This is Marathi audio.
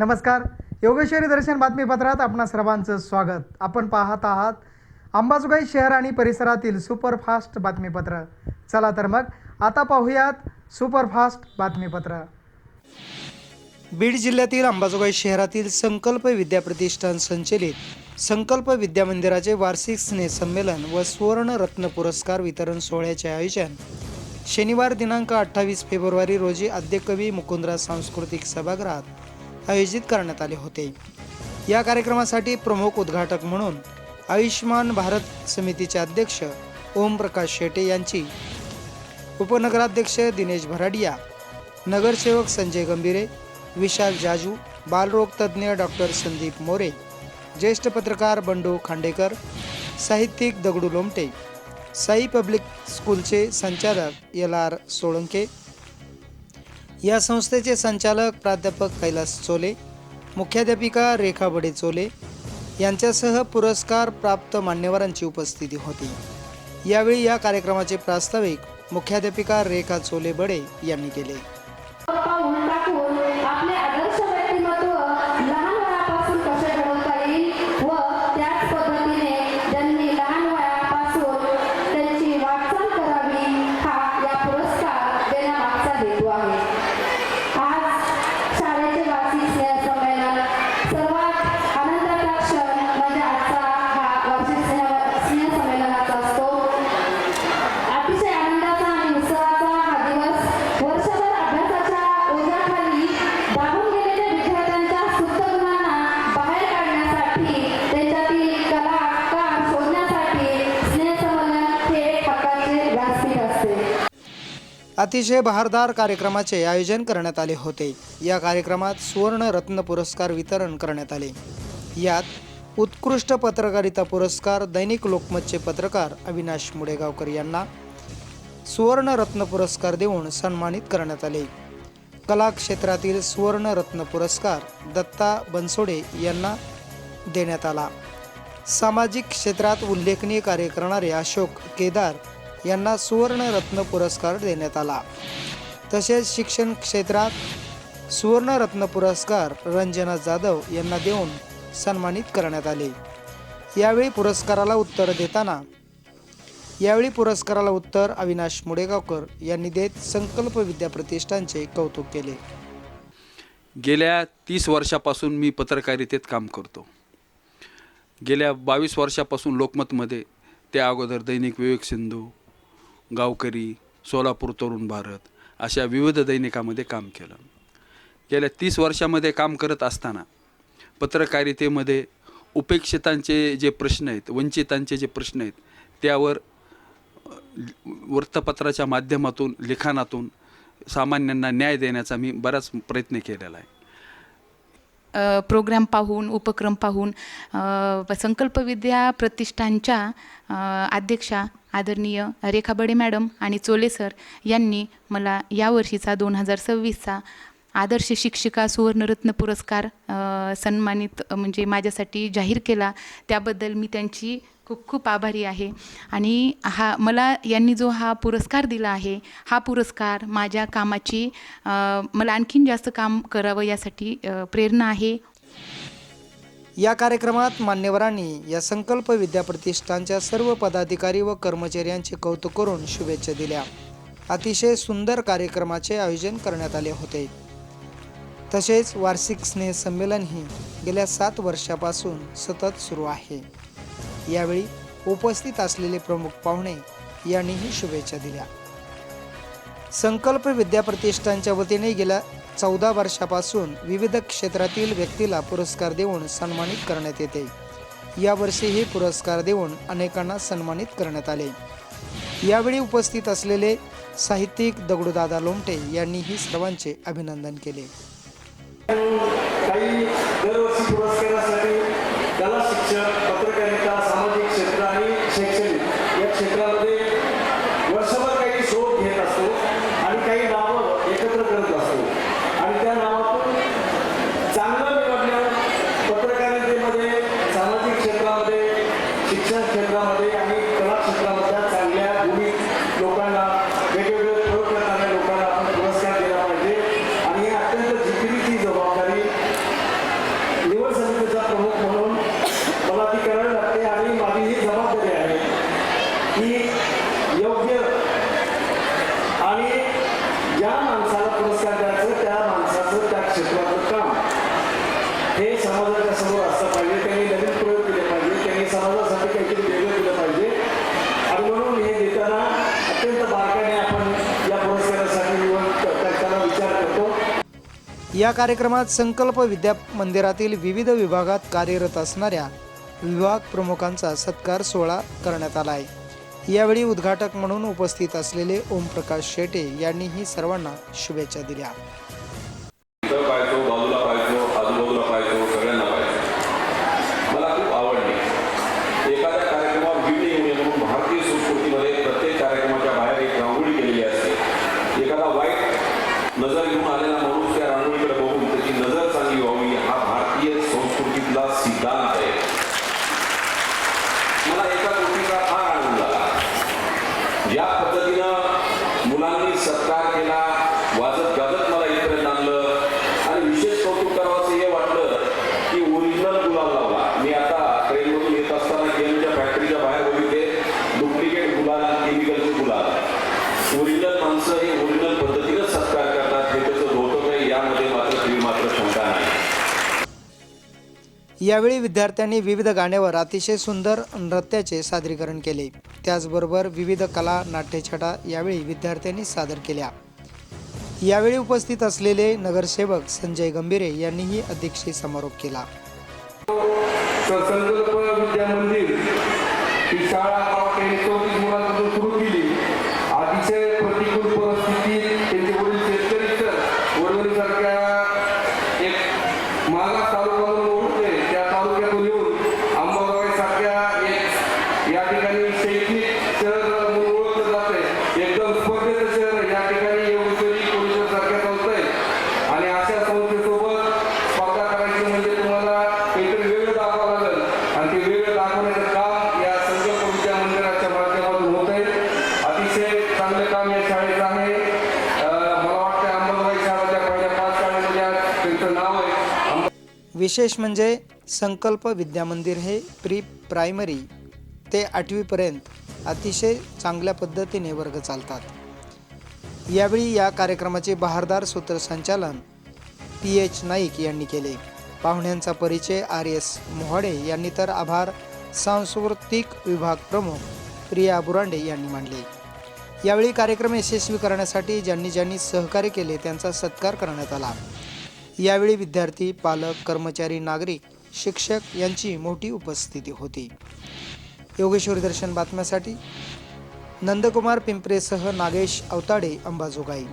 नमस्कार. योगेश्वरी दर्शन बातमीपत्रात आपणा सर्वांचं स्वागत. आपण पाहत आहात अंबाजोगाई शहर आणि परिसरातील सुपरफास्ट बातमीपत्र. चला तर मग आता पाहूयात सुपरफास्ट बातमीपत्र. बीड जिल्ह्यातील अंबाजोगाई शहरातील संकल्प विद्या प्रतिष्ठान संचलित संकल्प विद्या मंदिराचे वार्षिक स्नेहसंमेलन व सुवर्ण रत्न पुरस्कार वितरण सोहळ्याचे आयोजन शनिवार दिनांक 28 फेब्रुवारी रोजी आद्यकवी मुकुंदराज सांस्कृतिक सभागृहात आयोजित करण्यात आले होते. या कार्यक्रमासाठी प्रमुख उद्घाटक म्हणून आयुष्मान भारत समितीचे अध्यक्ष ओम प्रकाश शेटे यांची, उपनगराध्यक्ष दिनेश भराडिया, नगरसेवक संजय गंभीरे, विशाल जाजू, बालरोग तज्ज्ञ डॉक्टर संदीप मोरे, ज्येष्ठ पत्रकार बंडू खांडेकर, साहित्यिक दगडू लोमटे, साई पब्लिक स्कूलचे संचालक LR सोळंके, या संस्थेचे संचालक प्राध्यापक कैलास चोले, मुख्याध्यापिका रेखा बडे चोले यांच्यासह पुरस्कार प्राप्त मान्यवरांची उपस्थिती होती. यावेळी या कार्यक्रमाचे प्रास्ताविक मुख्याध्यापिका रेखा चोले बडे यांनी केले. अतिशय बहारदार कार्यक्रमाचे आयोजन करण्यात आले होते. या कार्यक्रमात सुवर्ण रत्न पुरस्कार वितरण करण्यात आले. यात उत्कृष्ट पत्रकारिता पुरस्कार दैनिक लोकमतचे पत्रकार अविनाश मुडेगावकर यांना सुवर्ण रत्न पुरस्कार देऊन सन्मानित करण्यात आले. कला क्षेत्रातील सुवर्ण रत्न पुरस्कार दत्ता बनसोडे यांना देण्यात आला. सामाजिक क्षेत्रात उल्लेखनीय कार्य करणारे अशोक केदार यांना सुवर्ण रत्न पुरस्कार देण्यात आला. तसेच शिक्षण क्षेत्रात सुवर्ण रत्न पुरस्कार रंजना जाधव यांना देऊन सन्मानित करण्यात आले. यावेळी पुरस्काराला उत्तर अविनाश मुडेगावकर यांनी देत संकल्प विद्या प्रतिष्ठानचे कौतुक केले. गेल्या 30 वर्षापासून मी पत्रकारितेत काम करतो. गेल्या 22 वर्षापासून लोकमतमध्ये, त्या अगोदर दैनिक विवेक सिंधू, गावकरी, सोलापूर तरुण भारत अशा विविध दैनिकामध्ये काम केलं. गेल्या 30 वर्षामध्ये काम करत असताना पत्रकारितेमध्ये उपेक्षितांचे जे प्रश्न आहेत, वंचितांचे जे प्रश्न आहेत, त्यावर वृत्तपत्राच्या माध्यमातून, लिखाणातून सामान्यांना न्याय देण्याचा मी बराच प्रयत्न केलेला आहे. प्रोग्राम पाहून, उपक्रम पाहून संकल्प विद्या प्रतिष्ठानच्या अध्यक्षा आदरणीय रेखा बडे मॅडम आणि चोले सर यांनी मला यावर्षीचा 2026चा आदर्श शिक्षिका सुवर्णरत्न पुरस्कार सन्मानित म्हणजे माझ्यासाठी जाहीर केला. त्याबद्दल मी त्यांची खूप खूप आभारी आहे. आणि मला यांनी जो हा पुरस्कार दिला आहे, हा पुरस्कार माझ्या कामाची मला आणखीन जास्त काम करावं यासाठी प्रेरणा आहे. या कार्यक्रमात मान्यवरांनी या संकल्प विद्या प्रतिष्ठानच्या सर्व पदाधिकारी व कर्मचाऱ्यांचे कौतुक करून शुभेच्छा दिल्या. अतिशय सुंदर कार्यक्रमाचे आयोजन करण्यात आले होते. तसेच वार्षिक स्नेह संमेलनही गेल्या 7 वर्षापासून सतत सुरू आहे. यावेळी उपस्थित असलेले प्रमुख पाहुणे यांनीही शुभेच्छा दिल्या. संकल्प विद्या प्रतिष्ठानच्या वतीने गेल्या 14 वर्षापासून विविध क्षेत्रातील व्यक्तीला पुरस्कार देऊन सन्मानित करण्यात येते. यावर्षीही पुरस्कार देऊन अनेकांना सन्मानित करण्यात आले. यावेळी उपस्थित असलेले साहित्यिक दगडूदादा लोमटे यांनीही सर्वांचे अभिनंदन केले. काही दरवर्षी पुरस्कारासाठी कला शिक्षक, पत्रकारिता, सामाजिक क्षेत्र आणि शैक्षणिक या क्षेत्रामध्ये वर्षभर काही शोध घेत असतो आणि काही नावं एकत्र करत असतो आणि त्या नावातून चांगलं निवडल्या पत्रकारितेमध्ये, सामाजिक क्षेत्रामध्ये, शिक्षण क्षेत्रामध्ये आणि कला क्षेत्रामधल्या चांगल्या गुणी लोकांना, वेगवेगळे प्रयोग करणाऱ्या लोकांना आपण पुरस्कार दिला पाहिजे. आणि ही अत्यंत जिकिरीची जबाबदारी योग्य आणि ज्या माणसाला पुरस्कार द्यायचं त्या माणसाचं त्या क्षेत्राचं काम हे समाजाच्या समोर असलं पाहिजे. त्यांनी नवीन प्रयोग केले पाहिजे, त्यांनी समाजासाठी काहीतरी वेगळं केलं पाहिजे. आणि म्हणून हे देताना अत्यंत बारकाईने आपण या पुरस्कारासाठी निवड करताना विचार करतो. या कार्यक्रमात संकल्प विद्या मंदिरातील विविध विभागात कार्यरत असणाऱ्या विभाग प्रमुखांचा सत्कार सोहळा करण्यात आला आहे. यावेळी उद्घाटक म्हणून उपस्थित असलेले ओमप्रकाश शेटे यांनीही सर्वांना शुभेच्छा दिल्या. इथं पाहायचो, बाजूला पाहायचो, आजूबाजूला पाहायचो, सगळ्यांना पाहायचो. मला खूप आवडली. एखाद्या कार्यक्रमावर गिफ्ट येऊ नये म्हणून भारतीय संस्कृतीमध्ये प्रत्येक कार्यक्रमाच्या बाहेर एक रांगोळी केलेली असते. एखादा वाईट नजर घेऊन आलेला माणूस त्या रांगोळीकडे बघून त्याची नजर चांगली व्हावी हा भारतीय संस्कृतीतला सिद्धांत आहे. मला एका गोष्टीचा फार आनंद झाला. ज्या पद्धतीनं मुलांनी सत्कार केला, वाजत गाजत मला इथपर्यंत आणलं आणि विशेष कौतुक करावं असं हे वाटलं की ओरिजिनल गुलाल लावला. मी आता ट्रेनमधून येत असताना केनच्या फॅक्टरीच्या बाहेर बघितले डुप्लिकेट गुलाल आणि केमिकलचे गुलाल. ओरिजिनल माणसं हे ओरिजिनल पद्धतीनं सत्कार करतात हे त्याचं धोतक आहे, यामध्ये मात्र शंका नाही. यावेळी विद्यार्थ्यांनी विविध गाण्यावर अतिशय सुंदर नृत्याचे सादरीकरण केले. त्याचबरोबर विविध कला नाट्यछटा यावेळी विद्यार्थ्यांनी सादर केल्या. यावेळी उपस्थित असलेले नगरसेवक संजय गंभीरे यांनीही अध्यक्षीय समारोप केला. संकल्प विद्या मंदिर ही शाळा 24 मुलांपासून सुरू केली. अतिशय प्रतिकूल परिस्थितीत त्यांचे वडील शेतकरी वडवणीसारख्या एक मागास तालुका म्हणून ओळखते त्या तालुक्यातून येऊन अंबाजोगाई सारख्या एक या ठिकाणी शैक्षणिक शहर म्हणून ओळखलं जाते. एकदम स्पर्धेचं शहर या ठिकाणी येऊन सारख्या चालतंय आणि अशा संस्थेसोबत स्पर्धा करायची म्हणजे तुम्हाला काहीतरी वेगळं दाखवावं लागेल आणि ते वेगळं दाखवण्याचं काम या संकल्प विद्या मंदिराच्या माध्यमातून होत आहे. अतिशय चांगलं काम या शाळेचं आहे. मला वाटतं अंबाजोगाई शहराच्या पहिल्या 5 शाळेमध्ये त्यांचं नाव आहे. विशेष म्हणजे संकल्प विद्या मंदिर हे प्री प्रायमरी ते 8वी पर्यंत अतिशय चांगल्या पद्धतीने वर्ग चालतात. यावेळी या कार्यक्रमाचे बहारदार सूत्रसंचालन PH नाईक यांनी केले. पाहुण्यांचा परिचय RS मोहाडे यांनी तर आभार सांस्कृतिक विभाग प्रमुख प्रिया बुरांडे यांनी मांडले. यावेळी कार्यक्रम यशस्वी करण्यासाठी ज्यांनी सहकार्य केले त्यांचा सत्कार करण्यात आला. यावेळी विद्यार्थी, पालक, कर्मचारी, नागरिक, शिक्षक यांची मोठी उपस्थिती होती. योगेश्वरी दर्शन बातम्यासाठी नंदकुमार पिंपरेसह नागेश अवताडे, अंबाजोगाई.